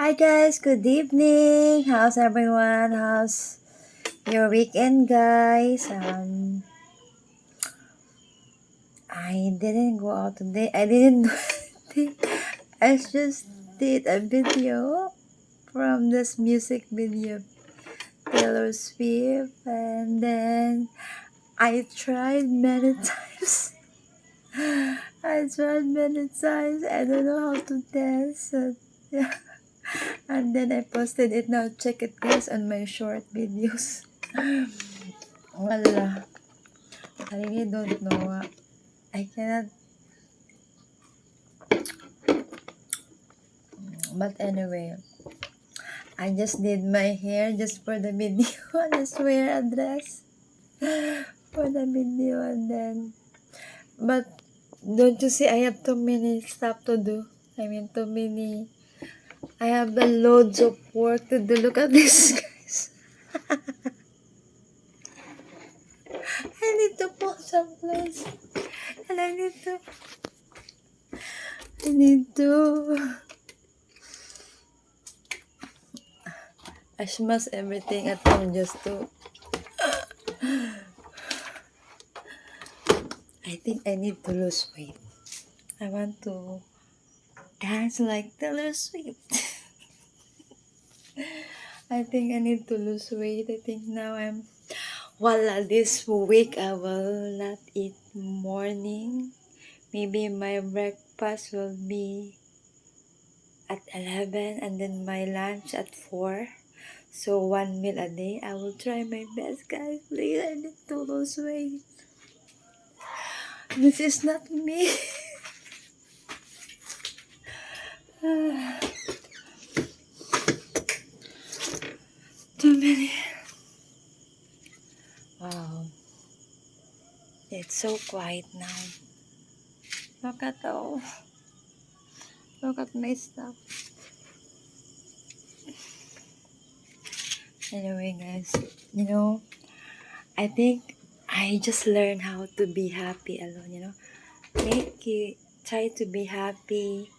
Hi guys, good evening. How's everyone? How's your weekend, guys? I didn't go out today. I didn't do anything. I just did a video from this music video, Taylor Swift, and then I tried many times. I tried many times. I don't know how to dance. So, yeah. And then I posted it. Now check it, guys, on my short videos. Wala. I really don't know. I cannot. But anyway, I just did my hair just for the video. I just wear a dress for the video, and then. But don't you see? I have too many stuff to do. I mean, too many. I have the loads of work to do. Look at this, guys. I need to pull some clothes, and I need to. I smash everything at home just to. I think I need to lose weight. I want to dance like Taylor Swift. I think I need to lose weight. I think now I'm. This week I will not eat morning. Maybe my breakfast will be at 11 and then my lunch at 4. So 1 meal a day. I will try my best, guys. Please, I need to lose weight. This is not me. Too many. Wow. It's so quiet now. Look at all. Look at my stuff. Anyway, guys, I think I just learned how to be happy alone. Try to be happy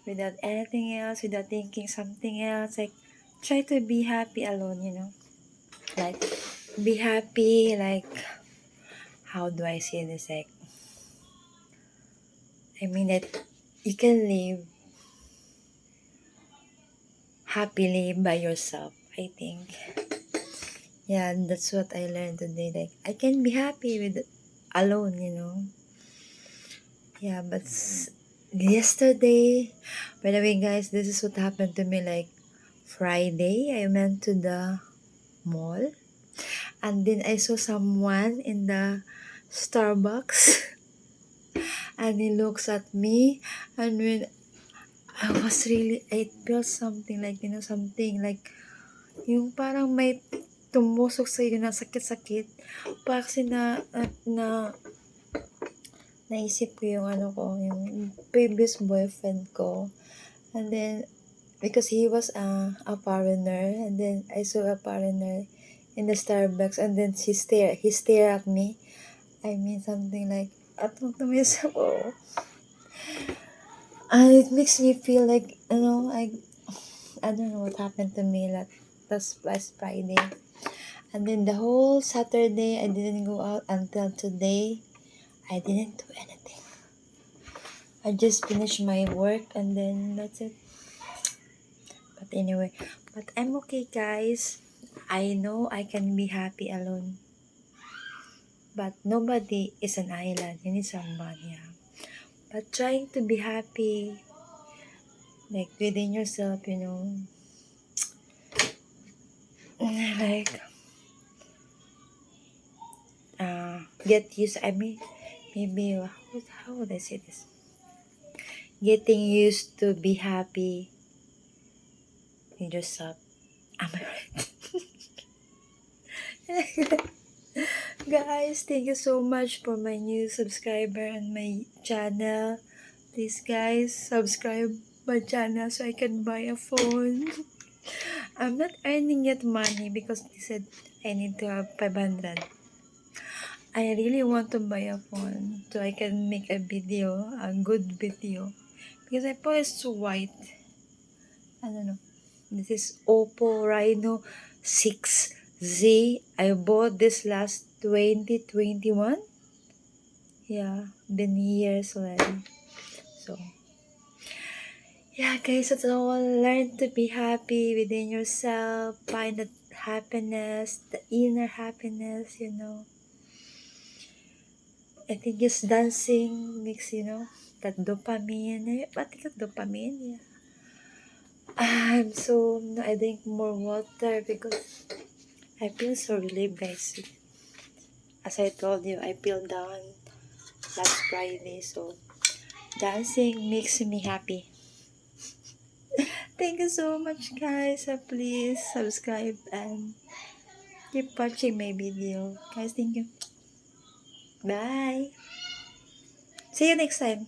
without anything else, without thinking something else. Like, try to be happy alone. Like, be happy, like, how do I say this? Like, I mean that you can live happily by yourself, I think. Yeah, that's what I learned today. Like, I can be happy with alone. Yeah, but yesterday, by the way, guys, this is what happened to me. Like, Friday, I went to the mall, and then I saw someone in the Starbucks, and he looks at me, and when I felt something like, something like, yung parang may tumusok sa'yo na sakit-sakit. Parang kasi naisip ko yung yung previous boyfriend ko. And then, because he was a foreigner, and then I saw a foreigner in the Starbucks, and then he stared at me. I mean, something like, atong to myself, oh. And it makes me feel like, I don't know what happened to me last Friday. And then the whole Saturday, I didn't go out until today. I didn't do anything. I just finished my work, and then that's it. But anyway, I'm okay, guys. I know I can be happy alone. But nobody is an island. You need somebody. Yeah. But trying to be happy, like within yourself, like get used. I mean, maybe how would I say this? Getting used to be happy with yourself. Am I right? Guys, thank you so much for my new subscriber and my channel. Please, guys, subscribe my channel so I can buy a phone. I'm not earning yet money because they said I need to have 500. I really want to buy a phone so I can make a good video. Because I post white. I don't know. This is Oppo Reno 6Z. I bought this last 2021. Yeah, been years already. So, yeah, guys, that's all. Learn to be happy within yourself. Find the happiness, the inner happiness, you know. I think just dancing makes, that dopamine. I think of dopamine, yeah. I drink more water because I feel so relieved, guys. As I told you, I feel down last Friday, so dancing makes me happy. Thank you so much, guys. Please subscribe and keep watching my video. Guys, thank you. Bye. See you next time.